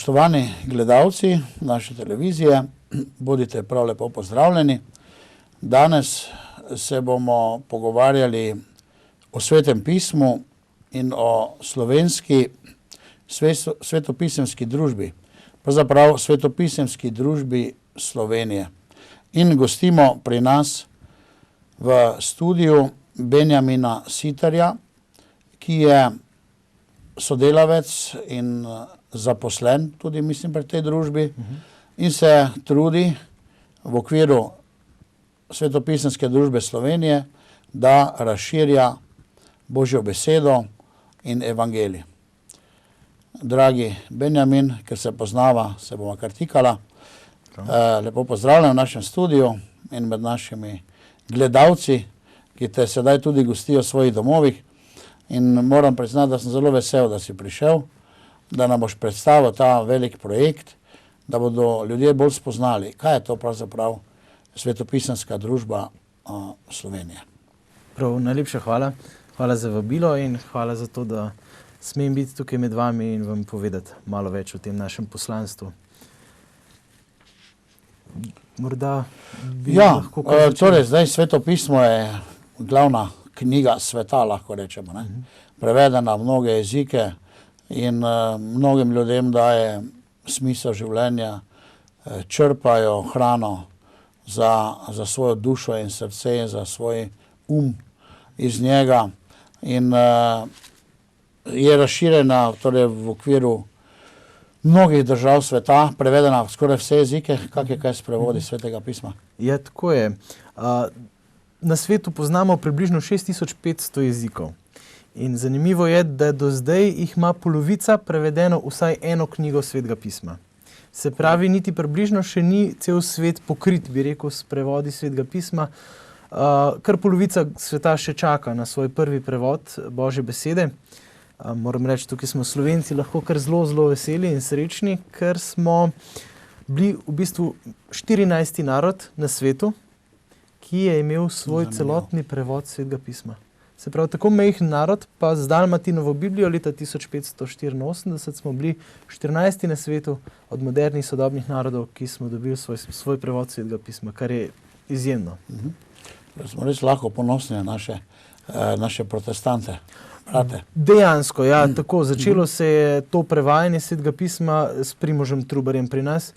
Spoštovani gledalci naše televizije, bodite prav lepo pozdravljeni. Danes se bomo pogovarjali o Svetem pismu in o slovenski svetopisemski družbi, pravzaprav svetopisemski družbi Slovenije. In gostimo pri nas v studiu Benjamina Sitarja, ki je sodelavec in zaposlen tudi, mislim, pri tej družbi in se trudi v okviru svetopisemske družbe Slovenije, da razširja Božjo besedo in evangelij. Dragi Benjamin, ker se poznava, se bomo kar tikala. Lepo pozdravljam v našem studiu in med našimi gledalci, ki te sedaj tudi gostijo v svojih domovih. In moram priznati, da sem zelo vesel, da si prišel, da nam boš predstavil ta velik projekt, da bodo ljudje bolj spoznali, kaj je to pravzaprav svetopisemska družba Slovenije. Prav, najlepša hvala. Hvala za vabilo in hvala za to, da smem biti tukaj med vami in vam povedati malo več o tem našem poslanstvu. Morda bi lahko... Torej, zdaj svetopismo je glavna knjiga sveta, lahko rečemo, ne? Prevedena v mnoge jezike in mnogim ljudem daje smisel življenja, črpajo hrano za svojo dušo in srce, za svoj iz njega in je razširjena torej v okviru mnogih držav sveta, prevedena v skoraj vse jezike. Kaj se prevodi Svetega pisma? Ja, tako je. Na svetu poznamo približno 6500 jezikov. In zanimivo je, da do zdaj jih ima polovica prevedeno vsaj eno knjigo Svetega pisma. Se pravi, niti približno še ni cel svet pokrit, bi rekel, s prevodi Svetega pisma. Kar polovica sveta še čaka na svoj prvi prevod Božje besede. Moram reči, tukaj smo Slovenci lahko kar zelo veseli in srečni, ker smo bili v bistvu 14. narod na svetu, ki je imel svoj celotni prevod Svetega pisma. Se pravi, tako majhen narod, pa z Dalmatinovo Biblijo leta 1584 smo bili 14. na svetu od modernih sodobnih narodov, ki smo dobili svoj prevod Svetega pisma, kar je izjemno. Smo res lahko ponosni na naše protestante. Dejansko, ja, tako. Začelo se je to prevajanje Svetega pisma s Primožem Trubarjem pri nas.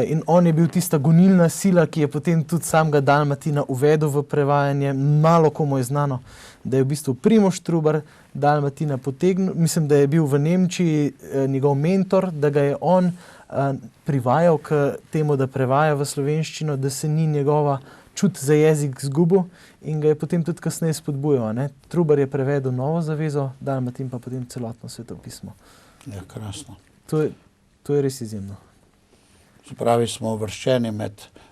In on je bil tista gonilna sila, ki je potem tudi samega Dalmatina uvedel v prevajanje. Malo komu je znano, da je v bistvu Primož Trubar Dalmatina potegnil, mislim, da je bil v Nemčiji njegov mentor, da ga je on privajal k temu, da prevaja v slovenščino, da se ni njegova čut za jezik zgubil in ga je potem tudi kasneje spodbujal. Trubar je prevedel Novo zavezo, Dalmatin pa potem celotno Sveto pismo. Ja, krasno. To je res izjemno. Se pravi, smo uvrščeni med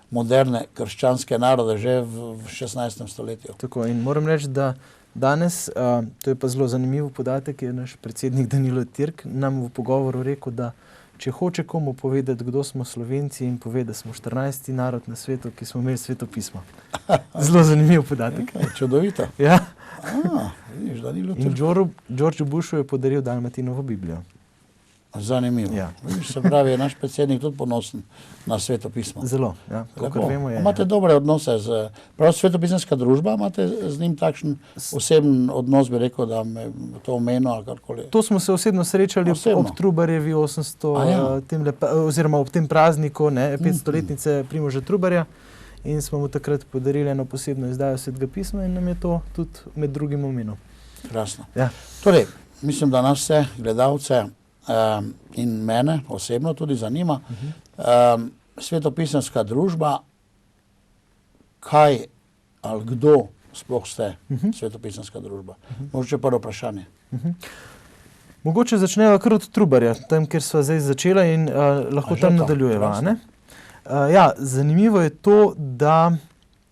moderne krščanske narode že v 16. stoletju. Tako, in moram reči, da danes, to je pa zelo zanimiv podatek, je naš predsednik Danilo Tirk nam v pogovoru rekel, da če hoče komu povedati, kdo smo Slovenci in pove, da smo 14. narod na svetu, ki smo imeli Sveto pismo. Zelo zanimiv podatek. Čudovito. Ja. Vidiš, Danilo Tirk. In Georgeu Bushu je podaril Dalmatinovo Biblijo. Zanimivo. Ja. Se pravi, je naš predsednik tudi ponosen na Sveto pismo. Zelo, ja. Kakor vemo je. Imate dobre odnose prav svetopisemska družba, imate z njim takšen oseben odnos, bi rekel, da me to omenil ali karkoli? To smo se osebno srečali ob Trubarjevi 800, oziroma ob tem prazniku, 500-letnice Primoža Trubarja, in smo mu takrat podarili eno posebno izdajo Svetega pisma in nam je to tudi med drugim omenil. Krasno. Ja. Torej, mislim, da nas vse gledalce in mene osebno tudi zanima, svetopisemska družba, kaj ali kdo sploh ste svetopisemska družba? Mogoče prvo vprašanje. Mogoče začneva kar od Trubarja, tam, kjer sva zdaj začela in lahko tam nadaljujeva. Ja, zanimivo je to, da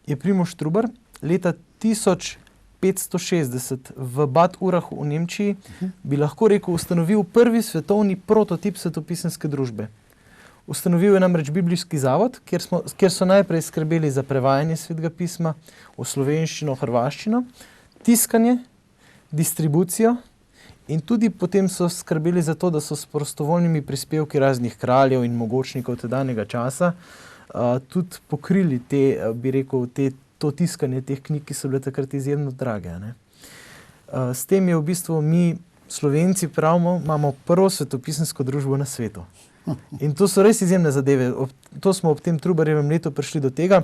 je Primož Trubar leta 1560 v Bad Urachu v Nemčiji, bi lahko rekel, ustanovil prvi svetovni prototip svetopisemske družbe. Ustanovil je namreč biblijski zavod, kjer so najprej skrbeli za prevajanje Svetega pisma v slovenščino, hrvaščino, tiskanje, distribucijo In tudi potem so skrbeli za to, da so s prostovoljnimi prispevki raznih kraljev in mogočnikov tedanjega časa tudi pokrili to tiskanje teh knjig, ki so bile takrat izjemno drage. Ne. S tem je v bistvu mi, Slovenci, pravimo, imamo prvo svetopisemsko družbo na svetu. In to so res izjemne zadeve. To smo ob tem Trubarjevem letu prišli do tega.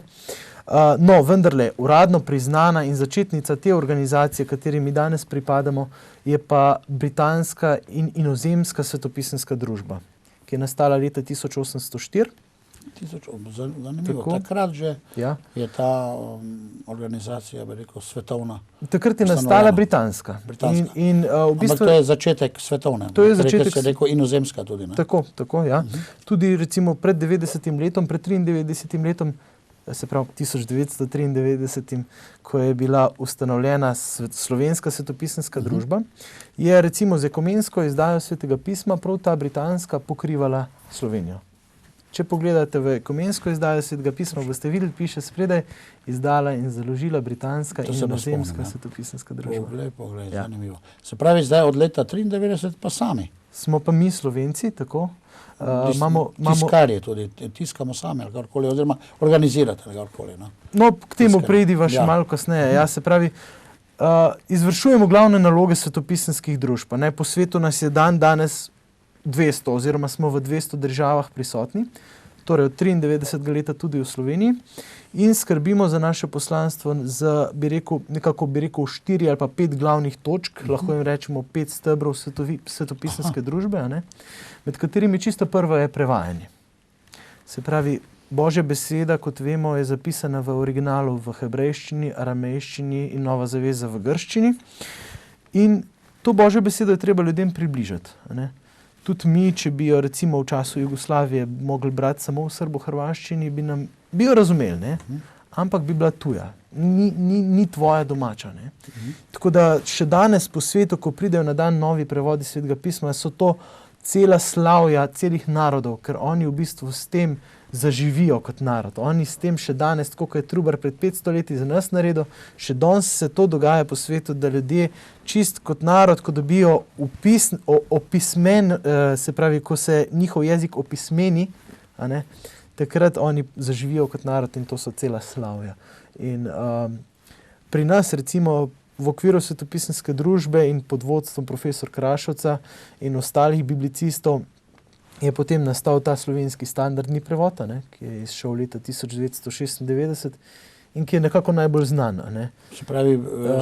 No, vendarle, uradno priznana in začetnica te organizacije, kateri mi danes pripadamo, je pa britanska in inozemska svetopisemska družba, ki je nastala leta 1804. Zanimivo. Takrat že je ta organizacija, bi rekel, svetovna. Takrat je nastala britanska. In, v bistvu, ampak to je začetek svetovne. To je začetek, se rekel inozemska tudi. Ne? Tako, ja. Tudi recimo pred 90. letom, pred 93. letom, se pravi 1993, ko je bila ustanovljena Slovenska svetopisemska družba, je recimo z ekumensko izdajo Svetega pisma prav ta britanska pokrivala Slovenijo. Če pogledate v ekumensko izdajo Svetega pisma, boste videli, piše spredaj, izdala in založila britanska in inozemska svetopisemska družba. Poglej, zanimivo. Se pravi, zdaj od leta 93 pa sami. Smo pa mi Slovenci, tako. Tiskarje tudi, tiskamo sami ali karkoli, oziroma organizirate ali karkoli. No, k temu preidiva še malo kasneje. Ja, se pravi, izvršujemo glavne naloge svetopisemskih družb. Po svetu nas je danes 200, oziroma smo v 200 državah prisotni, torej od 93. leta tudi v Sloveniji, in skrbimo za naše poslanstvo z, bi rekel, 4 ali pa 5 glavnih točk, lahko jim rečemo 5 stebrov svetopisemske družbe, med katerimi čisto prvo je prevajanje. Se pravi, Božja beseda, kot vemo, je zapisana v originalu v hebrejščini, aramejščini in Nova zaveza v grščini. In to Božjo besedo je treba ljudem približati. Tudi mi, če bi jo recimo v času Jugoslavije mogli brati samo v srbo-hrvaščini, bi jo razumeli, ampak bi bila tuja. Ni tvoja domača. Tako da še danes po svetu, ko pridejo na dan novi prevodi Svetega pisma, so to cela slavja celih narodov, ker oni v bistvu s tem zaživijo kot narod. Oni s tem še danes, tako kot je Trubar pred 500 leti za nas naredil, še danes se to dogaja po svetu, da ljudje čist kot narod, ko dobijo opismen, se pravi, ko se njihov jezik opismeni, takrat oni zaživijo kot narod in to so cela slavja. In pri nas recimo v okviru svetopisemske družbe in pod vodstvom profesor Krašovca in ostalih biblicistov je potem nastal ta slovenski standardni prevod, ki je izšel leta 1996 in ki je nekako najbolj znan. Se pravi,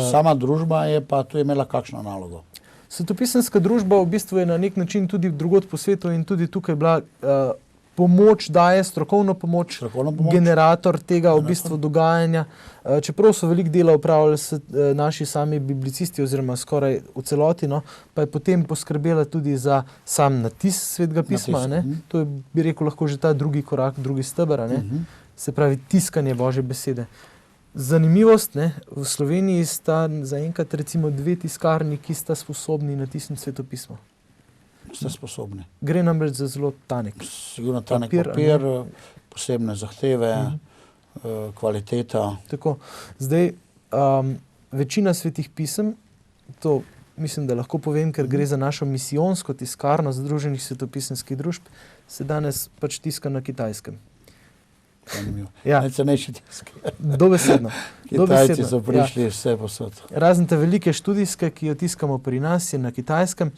sama družba je pa tu imela kakšno nalogo? Svetopisemska družba v bistvu je na nek način tudi drugod po svetu in tudi tukaj bila pomoč, daje strokovno pomoč, generator tega v bistvu dogajanja. Čeprav so veliko dela opravljali naši sami biblicisti oziroma skoraj v celoti, pa je potem poskrbela tudi za sam natis Svetega pisma. To je, bi rekel, lahko že ta drugi korak, drugi steber, se pravi tiskanje Božje besede. Zanimivost, v Sloveniji sta zaenkrat recimo 2 tiskarni, ki sta sposobni natisniti Sveto pismo. Ste sposobni. Gre namreč za zelo tanek. Sigurno tanek papir, posebne zahteve, kvaliteta. Tako. Zdaj, večina svetih pisem, to mislim, da lahko povem, ker gre za našo misijonsko tiskarno Združenih svetopisemskih družb, se danes pač tiska na Kitajskem. Ja. Najcenejši tiski. Dobesedno. Kitajci so prišli vse posod. Razen te velike študijske, ki jo tiskamo pri nas, je na Kitajskem.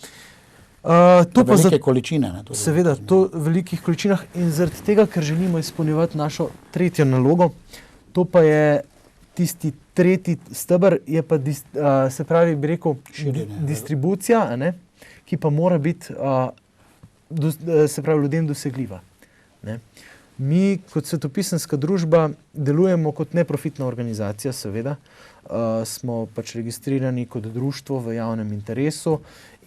To pa velike količine. Seveda, to v velikih količinah in zaradi tega, ker želimo izpolnjevati našo tretjo nalogo, to pa je tisti tretji steber, je pa, se pravi, bi rekel, distribucija, ki pa mora biti, se pravi, ljudem dosegljiva. Mi kot svetopisemska družba delujemo kot neprofitna organizacija, seveda. Smo pač registrirani kot društvo v javnem interesu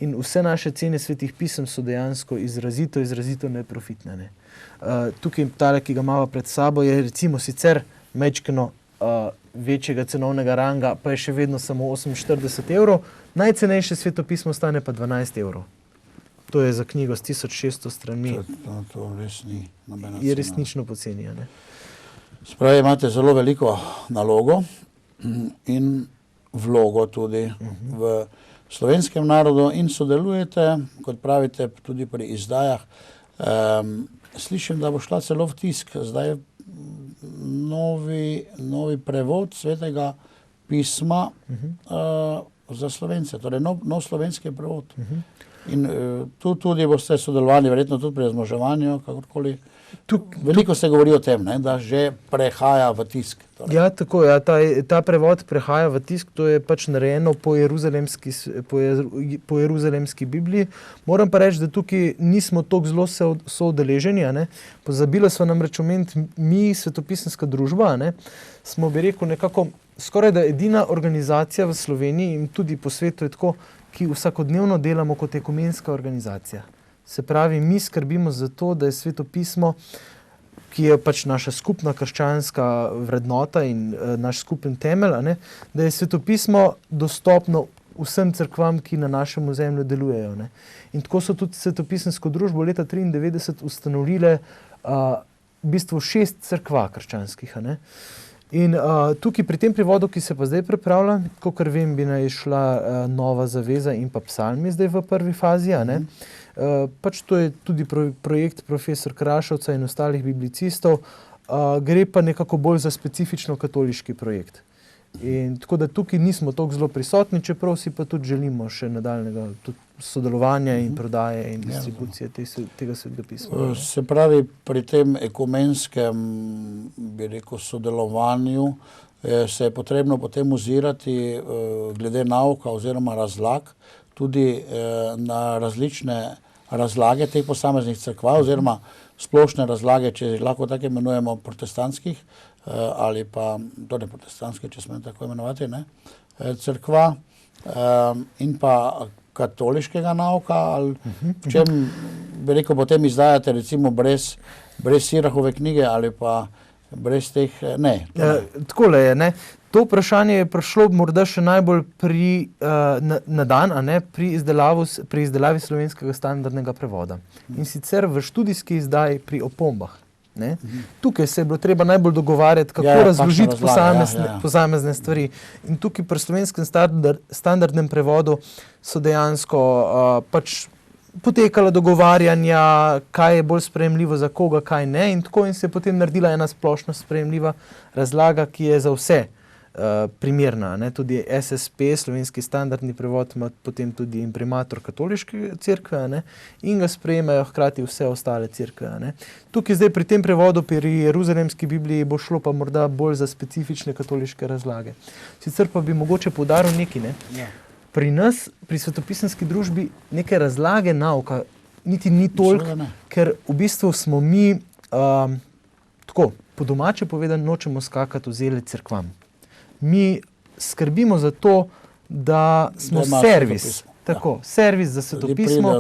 in vse naše cene svetih pisem so dejansko izrazito neprofitne. Tukaj tale, ki ga imamo pred sabo, je recimo sicer majčkeno večjega cenovnega ranga, pa je še vedno samo 48 evrov. Najcenejše svetopismo stane pa 12 evrov. To je za knjigo s 1600 stranmi. To res ni nobena cena. Je resnično poceni. Spravi, imate zelo veliko nalogo in vlogo tudi v slovenskem narodu in sodelujete, kot pravite, tudi pri izdajah. Slišim, da bo šla celo v tisk. Zdaj novi prevod Svetega pisma za Slovence, torej nov slovenski prevod. In tu tudi boste sodelovali, verjetno tudi pri razmoževanju, kakorkoli. Veliko se govori o tem, ne, da že prehaja v tisk. Torej. Ja, tako, ja, ta prevod prehaja v tisk, to je pač narejeno po jeruzalemski Bibliji. Moram pa reči, da tukaj nismo toliko zelo soudeleženi, ne. Pozabili smo namreč omeniti, mi, Svetopisemska družba, ne, smo, bi rekel, nekako skoraj da edina organizacija v Sloveniji in tudi po svetu je tako, ki vsakodnevno delamo kot ekumenska organizacija. Se pravi, mi skrbimo za to, da je svetopismo, ki je pač naša skupna krščanska vrednota in naš skupen temelj, ne, da je svetopismo dostopno vsem cerkvam, ki na našem ozemlju delujejo. Ne. In tako so tudi Svetopisemsko družbo leta 1993 ustanovile v bistvu 6 cerkva krščanskih. Ne. In tukaj pri tem prevodu, ki se pa zdaj pripravlja, kakor vem, bi naj šla Nova zaveza in pa psalmi zdaj v prvi fazi, ne? Pač to je tudi projekt profesor Krašovca in ostalih biblicistov, gre pa nekako bolj za specifično katoliški projekt. In tako da tukaj nismo toliko zelo prisotni, čeprav si pa tudi želimo še nadaljnega sodelovanja in prodaje in distribucije tega Svetega pisma. Se pravi, pri tem ekumenskem, bi rekel, sodelovanju se je potrebno potem ozirati glede nauka oziroma razlag tudi na različne razlage teh posameznih cerkva oziroma splošne razlage, če lahko tako imenujemo, protestantskih ali pa, to ne protestantske, če smem tako imenovati, ne, cerkva in pa katoliškega nauka, ali v čem, bi rekel, potem izdajate recimo brez Sirahove knjige ali pa brez teh, ne. Takole je, ne. To vprašanje je prišlo morda še najbolj na dan, pri izdelavi slovenskega standardnega prevoda. In sicer v študijski izdaji pri opombah. Ne? Tukaj se je bilo treba najbolj dogovarjati, kako razložiti posamezne stvari. In tukaj pri slovenskem standardnem prevodu so dejansko pač potekala dogovarjanja, kaj je bolj sprejemljivo za koga, kaj ne. In tako in se je potem naredila ena splošno sprejemljiva razlaga, ki je za vse primerna. Ne? Tudi SSP, slovenski standardni prevod, ima potem tudi imprimator katoliške cerkve, ne? In ga sprejemajo hkrati vse ostale cerkve. Ne? Tukaj zdaj pri tem prevodu, pri jeruzalemski Bibliji, bo šlo pa morda bolj za specifične katoliške razlage. Sicer pa bi mogoče poudaril nekaj, ne? Pri nas, pri Svetopisemski družbi, neke razlage nauka niti ni toliko, ker v bistvu smo mi, tako, po domače povedano, nočemo skakati v zele cerkvam. Mi skrbimo za to, da smo servis. Tako, servis za svetopismo,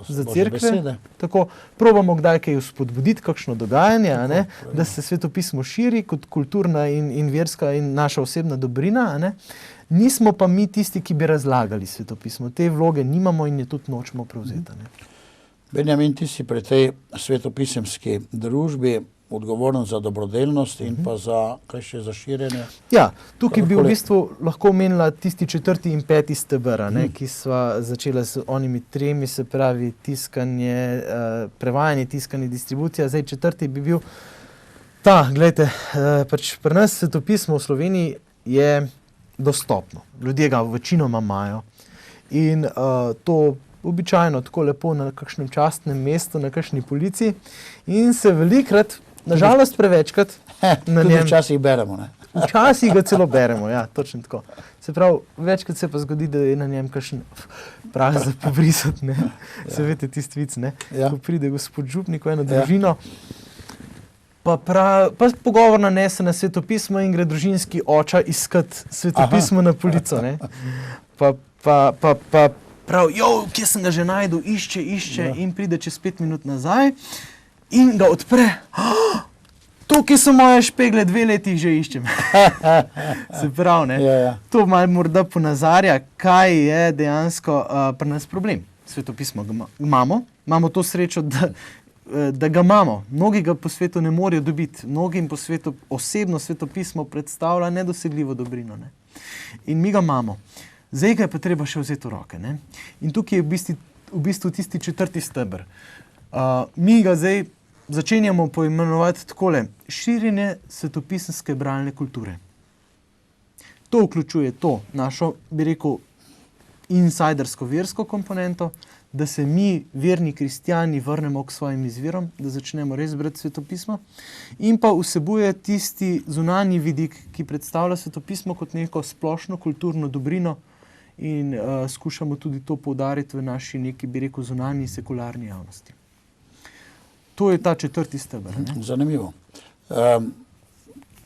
za cerkve. Tako, probamo kdaj kaj spodbuditi, kakšno dogajanje, ne, da se svetopismo širi kot kulturna in verska in naša osebna dobrina. Ne. Nismo pa mi tisti, ki bi razlagali svetopismo. Te vloge nimamo in je tudi nočemo prevzeti. Ne. Benjamin, ti si pri tej Svetopisemski družbi odgovoren za dobrodelnost in pa za, kaj še, za širjenje? Ja, tukaj bi v bistvu lahko omenila tisti 4. in 5. steber, ki sva začela s onimi 3, se pravi tiskanje, prevajanje, tiskanje, distribucija. Zdaj 4. bi bil gledajte, pač pri nas svetopismo v Sloveniji je dostopno. Ljudje ga večinoma imajo. In to običajno tako lepo na kakšnem častnem mestu, na kakšni polici in se velikrat, nažalost prevečkrat, na njem... Tudi včasih beremo, ne? Včasih ga celo beremo, ja, točno tako. Se pravi, večkrat se pa zgodi, da je na njem kakšen prah za pobrisati, ne? Se veste, tisti vic, ne? Ko pride gospod župnik v eno družino, pa pogovor nanese na svetopismo in gre družinski oča iskat svetopismo na polico, ne? Pa prav, kje sem ga že najdu, išče in pride čez 5 minut nazaj in ga odpre. Tukaj so moje špegle, 2 leti že iščem. Se pravi, ne? To malo morda ponazarja, kaj je dejansko pri nas problem. Svetopismo imamo to srečo, da ga imamo. Mnogi ga po svetu ne morejo dobiti. Mnogim po svetu osebno svetopismo predstavlja nedosegljivo dobrino. Ne? In mi ga imamo. Zdaj ga je pa treba še vzeti v roke. Ne? In tukaj je v bistvu tisti 4. steber. Mi ga zdaj začenjamo poimenovati takole: širjenje svetopisemske bralne kulture. To vključuje to našo, bi rekel, insajdersko versko komponento, da se mi, verni kristjani, vrnemo k svojim izvirom, da začnemo res brati svetopismo, in pa vsebuje tisti zunanji vidik, ki predstavlja svetopismo kot neko splošno kulturno dobrino, in skušamo tudi to poudariti v naši neki, bi rekel, zunanji sekularni javnosti. To je ta 4. steber. Zanimivo.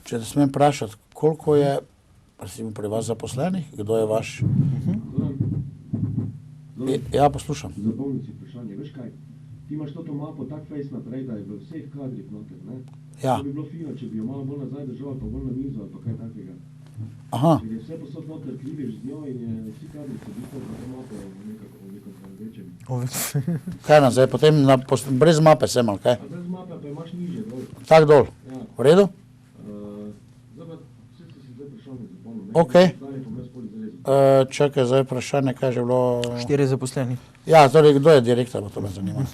Če smem vprašati, koliko je recimo pri vas zaposlenih, kdo je vaš? Ja, poslušam. Zapomni si vprašanje, veš kaj, ti imaš to mapo tak fejs naprej, da je v vseh kadrih noter, ne? Ja. To bi bilo fino, če bi jo malo bolj nazaj držal, pa bolj na mizo, ali pa kaj takega. Aha. Ker je vse posod noter, kliviš z njo in je vsi kadri so bistvo za to mapo nekako rečem. Kaj nazaj, potem brez mape sem, ali kaj? A brez mape pa imaš niže dol. Tak dol? Ja. V redu? Zdaj pa, vse si zdaj vprašanje zapomnil, ne? Okej. Zdaj pa brez poli zrezil. Čakaj, zdaj vprašanje, kaj je že bilo? 4 zaposleni. Ja, torej, kdo je direktor, to me zanima.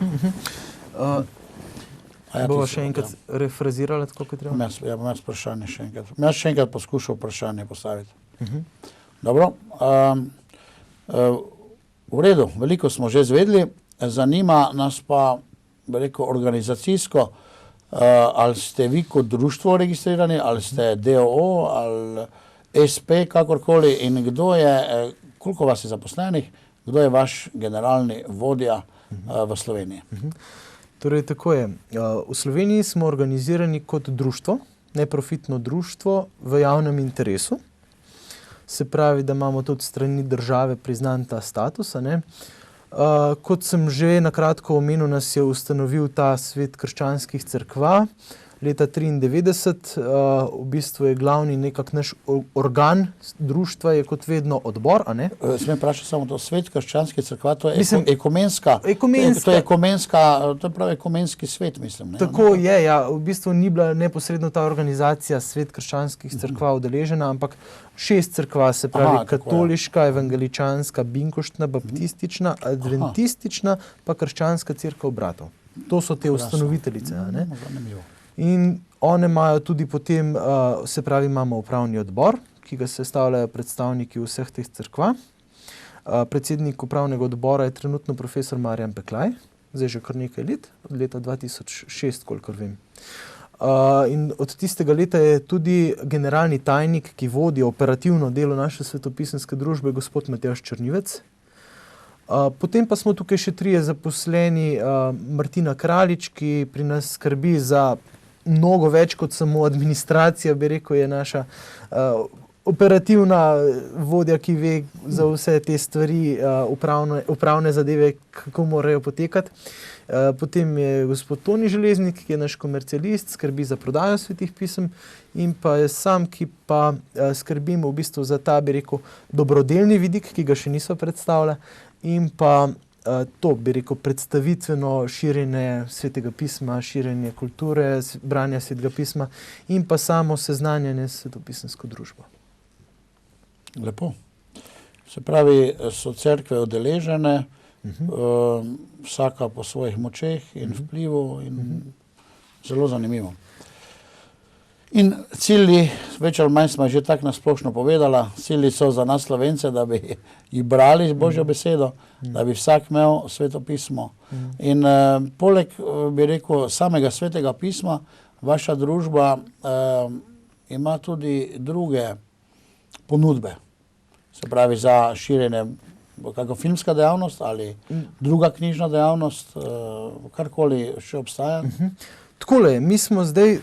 Bova še enkrat refrazirala, tako kot treba? Ja, bom jaz vprašanje še enkrat. Jaz še enkrat poskušal vprašanje postaviti. Dobro. V redu, veliko smo že izvedeli, zanima nas pa, bi rekel, organizacijsko, ali ste vi kot društvo registrirani, ali ste DOO, ali SP, kakorkoli, in kdo je, koliko vas je zaposlenih, kdo je vaš generalni vodja v Sloveniji? Torej, tako je. V Sloveniji smo organizirani kot društvo, neprofitno društvo v javnem interesu. Se pravi, da imamo tudi strani države priznan ta status. Kot sem že na kratko omenil, nas je ustanovil ta Svet krščanskih cerkva leta 1993. V bistvu je glavni nekak naš organ društva je kot vedno odbor, a ne? Smem vprašati samo to, Svet krščanskih cerkva, to je ekumenska. To je pravi ekumenski svet, mislim. Ne? Tako je, ja. V bistvu ni bila neposredno ta organizacija Svet krščanskih cerkva udeležena, ampak 6 cerkva, se pravi katoliška, evangeličanska, binkoštna, baptistična, adventistična, pa krščanska cerkev bratov. To so te ustanoviteljice, a ne? In one imajo tudi potem, se pravi, imamo upravni odbor, ki ga sestavljajo predstavniki vseh teh cerkva. Predsednik upravnega odbora je trenutno profesor Marjan Peklaj, zdaj že kar nekaj let, od leta 2006, kolikor vem. In od tistega leta je tudi generalni tajnik, ki vodi operativno delo naše svetopisemske družbe, gospod Matjaž Črnivec. Potem pa smo tukaj še 3 zaposleni, Martina Kraljič, ki pri nas skrbi za mnogo več kot samo administracija, bi rekel, je naša operativna vodja, ki ve za vse te stvari, upravne zadeve, kako morajo potekati. Potem je gospod Toni Železnik, ki je naš komercialist, skrbi za prodajo svetih pisem, in pa je sam, ki pa skrbimo v bistvu za ta, bi rekel, dobrodelni vidik, ki ga še niso predstavljali, in pa to, bi rekel, predstavitveno širjenje svetega pisma, širjenje kulture, branja svetega pisma in pa samo seznanjanje s svetopisemsko družbo. Lepo. Se pravi, so cerkve udeležene, vsaka po svojih močeh in vplivu in zelo zanimivo. In cilji, več ali manj smo že tako nasplošno povedala, cilji so za nas Slovence, da bi jih brali Božjo besedo, da bi vsak imel sveto pismo. In poleg, bi rekel, samega svetega pisma, vaša družba ima tudi druge ponudbe. Se pravi, za širjenje, kako filmska dejavnost ali druga knjižna dejavnost, karkoli še obstaja. Takole, mi smo zdaj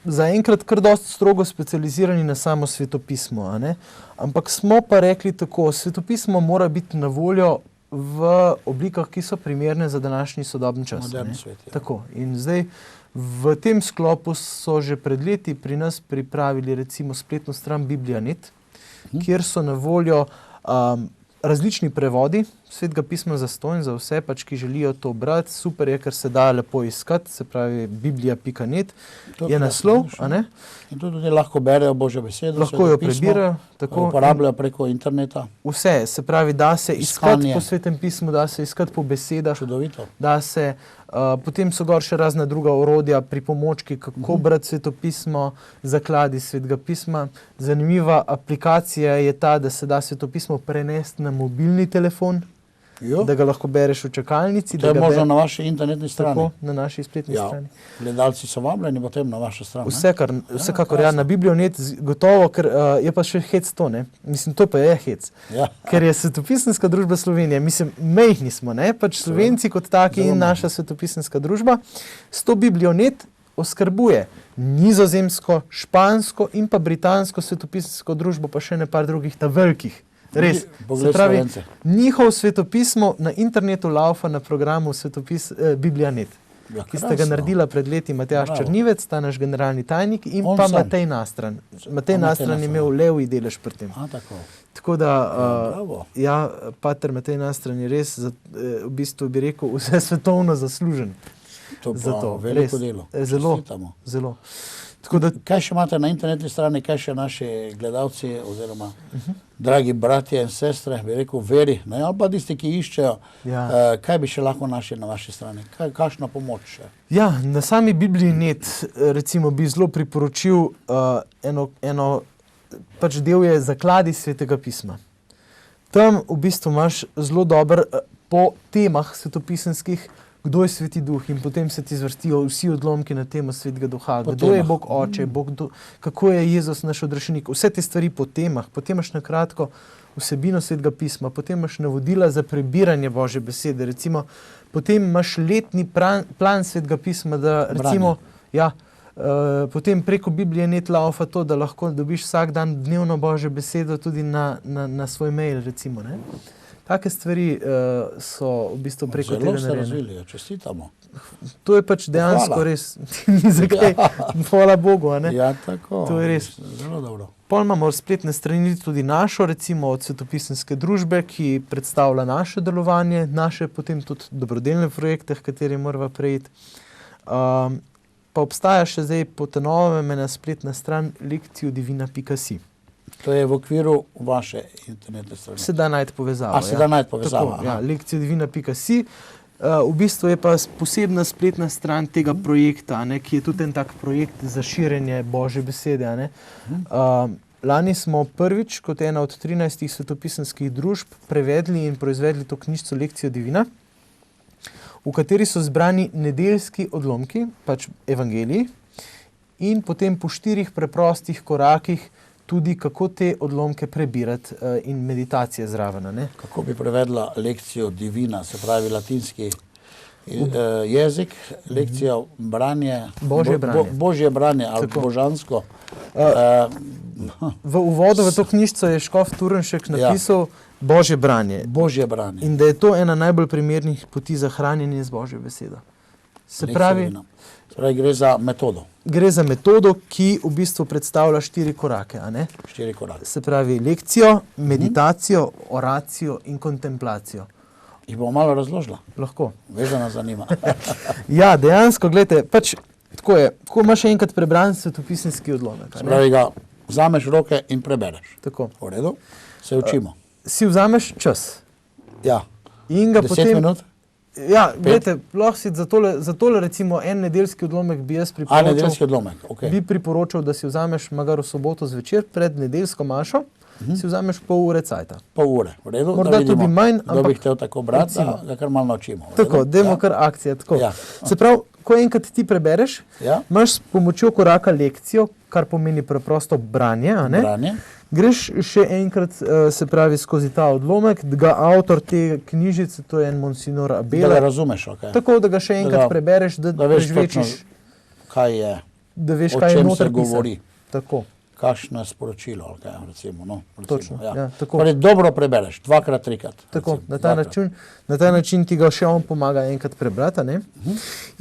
zaenkrat kar dosti strogo specializirani na samo svetopismo, a ne? Ampak smo pa rekli tako, svetopismo mora biti na voljo v oblikah, ki so primerne za današnji sodobni čas. Moderni svet, ja. Tako. In zdaj v tem sklopu so že pred leti pri nas pripravili recimo spletno stran Biblija.net, kjer so na voljo različni prevodi Svetega pisma zastonj za vse, pač, ki želijo to brati. Super je, ker se da lepo iskati, se pravi biblija.net je naslov, a ne? In tudi lahko berejo Božjo besedo, lahko jo prebirajo, tako, uporabljajo preko interneta. Vse, se pravi, da se iskati po Svetem pismu, da se iskati po besedah, čudovito. Da se, potem so gor še razna druga orodja, pripomočki, kako brati Sveto pismo, zakladi Svetega pisma. Zanimiva aplikacija je ta, da se da Sveto pismo prenesti na mobilni telefon, da ga lahko bereš v čakalnici. To je možno na vaši internetni strani. Tako, na naši spletni strani. Gledalci so vabljeni potem na vašo stran. Vsekakor, ja, na Biblio.net gotovo, ker je pa še hec to, ne? Mislim, to pa je hec. Ja. Ker je Svetopisemska družba Slovenije, mislim, mejhni smo, ne? Pač Slovenci kot taki in naša Svetopisemska družba, s to Biblio.net oskrbuje nizozemsko, špansko in pa britansko svetopisemsko družbo, pa še ne par drugih ta velikih. Res, se pravi, njihov svetopismo na internetu laufa na programu Biblija.net, ki sta ga naredila pred leti Matjaž Črnivec, ta naš generalni tajnik, in pa Matej Nastran. Matej Nastran je imel levi delež pri tem. Tako da, ja, pater Matej Nastran je res, v bistvu bi rekel, vse svetovno zaslužen. To pa veliko delo. Zelo. Kaj še imate na internetni strani, kaj še naši gledalci oziroma dragi bratje in sestre, bi rekel, veri, ali pa tisti, ki iščejo, kaj bi še lahko našli na vaši strani? Kakšna pomoč še? Ja, na sami Bibliji.net recimo bi zelo priporočil eno pač del je zakladi Svetega pisma. Tam v bistvu imaš zelo dober po temah svetopisemskih, kdo je Sveti duh, in potem se ti zvrstijo vsi odlomki na temo Svetega duha. Kdo je Bog oče, kako je Jezus naš odrešenik, vse te stvari po temah. Potem imaš na kratko vsebino Svetega pisma, potem imaš navodila za prebiranje Božje besede, recimo, potem imaš letni plan Svetega pisma, da recimo, potem preko Biblije.net laufa to, da lahko dobiš vsak dan dnevno Božjo besedo tudi na svoj mail, recimo, ne. Take stvari so v bistvu preko tega narejene. Zelo ste razvili, čestitamo. To je pač dejansko res, ni za kaj, hvala Bogu, a ne? Ja, tako. To je res. Zelo dobro. Pol imamo spletne strani tudi našo, recimo od Svetopisemske družbe, ki predstavlja naše delovanje, naše potem tudi dobrodelne projekte, kateri morava prejiti. Pa obstaja še zdaj po novem ena spletna stran lekciodivina.si. To je v okviru vaše internetne strani. Se da najti povezavo. Se da najti povezavo. Tako, lekciodivina.si. V bistvu je pa posebna spletna stran tega projekta, ki je tudi en tak projekt za širjenje Božje besede. Lani smo prvič, kot ena od 13 svetopisemskih družb, prevedli in proizvedli to knjižico Lekcijo divina, v kateri so zbrani nedeljski odlomki, pač evangeliji, in potem po 4 preprostih korakih tudi kako te odlomke prebirati in meditacije zraven. Ne? Kako bi prevedla lekcijo divina, se pravi latinski jezik, lekcijo branje, Božje branje ali tako. Božansko. V uvodu v to knjižico je škof Turnšek napisal Božje branje. Božje branje. In da je to ena najbolj primernih poti za hranjenje z Božjo besedo. Se pravi, gre za metodo. Gre za metodo, ki v bistvu predstavlja 4 korake. A ne? 4 korake. Se pravi lekcijo, meditacijo, oracijo in kontemplacijo. Jih bomo malo razložila? Lahko. Veš, da nas zanima. Ja, dejansko, gledajte, pač tako je. Tako imaš enkrat prebran svetopisemski odlomek. Se pravi, ga vzameš v roke in prebereš. Tako. V redu? Se učimo. Si vzameš čas. Ja. In ga 10 potem... minut? Ja, gledajte, lahko si za tole recimo en nedeljski odlomek bi jaz priporočal. Nedeljski odlomek, okej. Bi priporočal, da si vzameš magar v soboto zvečer pred nedeljsko mašo, si vzameš pol ure cajta. Pol ure, v redu? Morda tudi manj, ampak... Kdo bi htel tako brati, da kar malo naučimo. Tako, dajmo kar akcije, tako. Ja. Se pravi, ko enkrat ti prebereš, imaš s pomočjo koraka lekcijo, kar pomeni preprosto branje, a ne? Branje. Greš še enkrat, se pravi, skozi ta odlomek, da ga avtor te knjižice, to je en Monsignor Abela. Da ga razumeš, okej. Tako, da ga še enkrat prebereš, da prežvečiš. Kaj je, o čem se govori. Tako. Kakšno je sporočilo, ali kaj, recimo. Točno, ja, tako. Torej, dobro prebereš, 2-krat, 3-krat. Tako, na ta način ti ga še on pomaga enkrat prebrati, ne?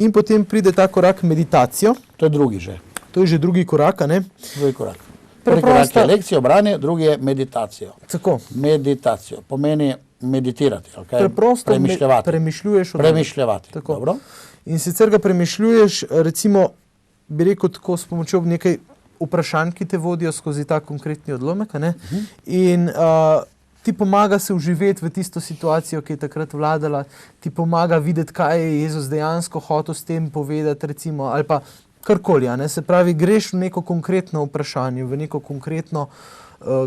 In potem pride ta korak meditacijo. To je drugi že. To je že drugi korak, a ne? Drugi korak. Prvi korak je lekcijo, branje, drugi je meditacijo. Tako. Meditacijo pomeni meditirati, ali kaj? Preprosto premišljevati. premišljuješ o Premišljevati, Tako. dobro. In sicer ga premišljuješ, recimo, bi rekel tako, s pomočjo nekaj vprašanj, ki te vodijo skozi ta konkretni odlomek, a ne? In ti pomaga se vživeti v tisto situacijo, ki je takrat vladala, ti pomaga videti, kaj je Jezus dejansko hotel s tem povedati, recimo, ali pa karkoli, a ne? Se pravi, greš v neko konkretno vprašanje, v neko konkretno,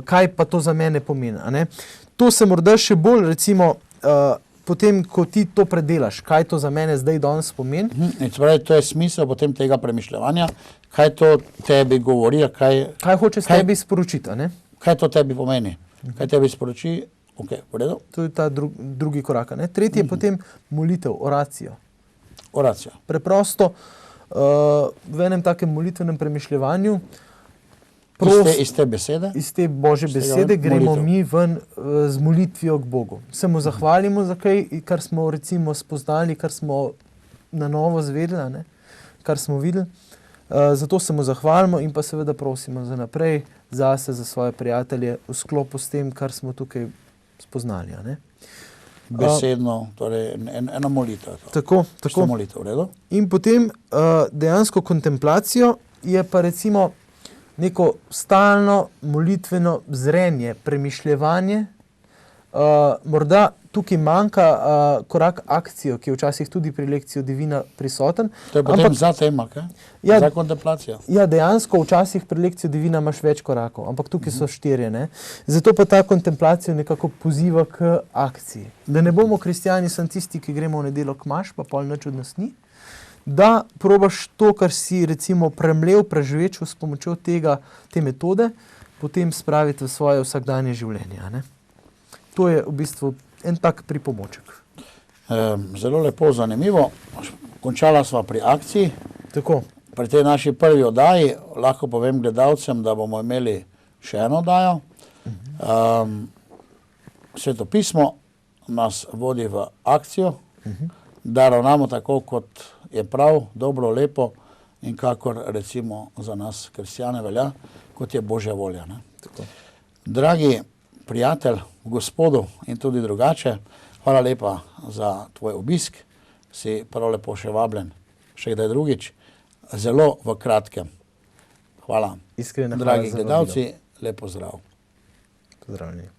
kaj pa to za mene pomeni, a ne? To se morda še bolj, recimo, potem, ko ti to predelaš, kaj to za mene zdaj danes pomeni. In pravi, to je smisel potem tega premišljevanja, kaj to tebi govori, Kaj hoče s tebi sporočiti, a ne? kaj to tebi pomeni, kaj tebi sporoči, ok, v redu, To je ta drugi korak, a ne? Tretji je potem molitev, oracijo. oracija. Preprosto v enem takem molitvenem premišljevanju Iz te besede, iz te Božje tega besede gremo molitev. mi ven z molitvijo k Bogu. Se mu zahvalimo za kaj, kar smo recimo spoznali, kar smo na novo zvedeli, a ne? Kar smo videli. Zato se mu zahvalimo in pa seveda prosimo za naprej, zase, za svoje prijatelje, v sklopu s tem, kar smo tukaj spoznali, a ne? besedno, torej ena molitev. Tako. Tako molitev, v redu. In potem dejansko kontemplacijo je pa recimo neko stalno molitveno zrenje, premišljevanje. Morda tukaj manjka korak akcijo, ki je včasih tudi pri lekciji Divina prisoten. To je potem za tema, kaj? Ja, za kontemplacijo. Ja, dejansko včasih pri lekciji Divina imaš več korakov, ampak tukaj so 4, ne. Zato pa ta kontemplacija nekako poziva k akciji. Da ne bomo kristjani samo tisti, ki gremo v nedeljo k maš, pa pol nič od nas ni. Da probaš to, kar si recimo premlel, preživečil s pomočjo te metode, potem spraviti v svoje vsakdanje življenje, a ne. To je v bistvu en tak pripomoček. Zelo lepo, zanimivo. Končala sva pri akciji. Tako. Pri tej naši prvi oddaji lahko povem gledalcem, da bomo imeli še eno oddajo. Sveto pismo nas vodi v akcijo, da ravnamo tako, kot je prav, dobro, lepo in kakor recimo za nas kristjane velja, kot je Božja volja. Ne? Tako. Dragi prijatelj v Gospodu in tudi drugače, hvala lepa za tvoj obisk. Si prav lepo še vabljen, še kdaj drugič. Zelo v kratkem. Hvala. Iskrena hvala Dragi za gledalci, lepo zdrav. Pozdravljeni.